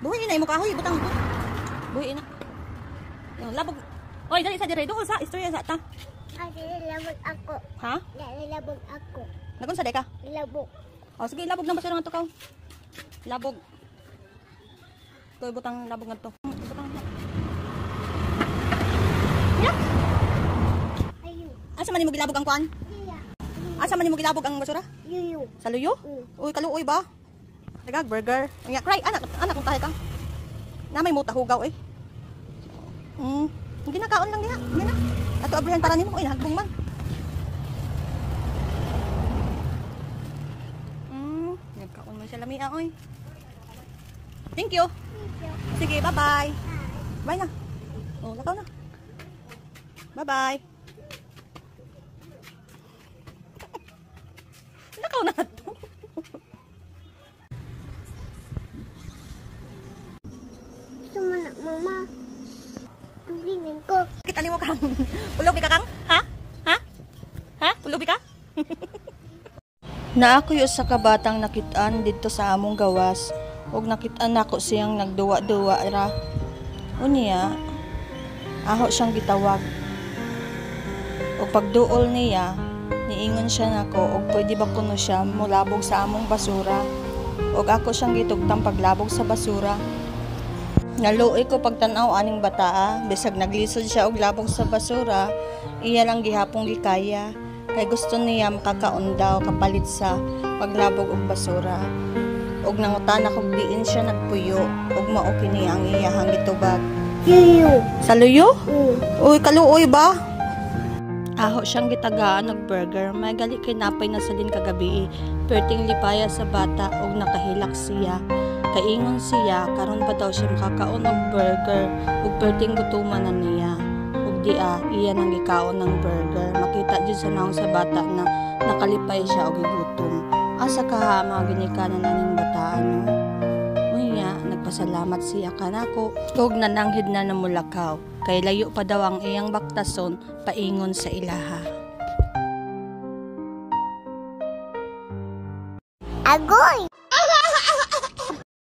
Buhi na imo kahoy butang ko. Buhi na. Yung labog. Oy, dali sa dire doon sa istorya sa ta. Labog ako. Ha? Labog ako. Nagun sa deka? Labog. Oh, sige labog na basura nga to kaw. Labog. Toy butang labog nga to. Butang. Ya. Ayu. Asa man nimo gilabog ang kuan? Iya. Asa man nimo gilabog ang basura? Yuyu. Sa luyo? Uy, kaluoy ba? Nagag burger. Unya, cry anak kung tahay ka. Na may muta hugaw eh. Hindi nakaon lang niya. Hindi na. Ato abrihan para nimo. Uy, nahagbong man. Nagkaon man siya lamia, oy. Thank you. Sige, bye-bye. Bye na. Oh, lakaw na. Bye-bye. Lakaw na to. Sumana, mama. Tubingin ko. Kita mo kang ulubi ka kang? Ha? Ha? Ha? Ulubi ka? Na ako yung sa kabatang nakitaan dito sa among gawas ug nakitaan ako siyang nagduwa-duwa ra. Unya, aho siyang gitawag. Ug pagduol niya, niingon siya nako ug pwede ba kuno siya mulabog sa among basura. Ug ako siyang gitugtang paglabog sa basura. Naluoy ko pagtan-aw aning bataa, bisag naglisod siya og labog sa basura, iya lang gihapong gikaya. Kay gusto niya makakaon daw kapalit sa paglabog og basura. Og nangutan ako diin siya nagpuyo, og mao kini ang iyahang gitubag. Yuyu. Sa luyo? Uy, kaluoy ba? Aho siyang gitagaan og burger, may gali kay napay na salin kagabi. Perting lipaya sa bata og nakahilak siya. Kaingon siya karon pa daw siya makakaon og burger ug perting gutuman na niya. Iya nang gikaon ng burger. Makita jud sa naong sa bata na nakalipay siya og gutom. Asa ka mga ginikanan naning bataan no. Unya, nagpasalamat siya kanako ug nananghid na namulakaw. Kay layo pa daw ang iyang baktason paingon sa ilaha. Agoy.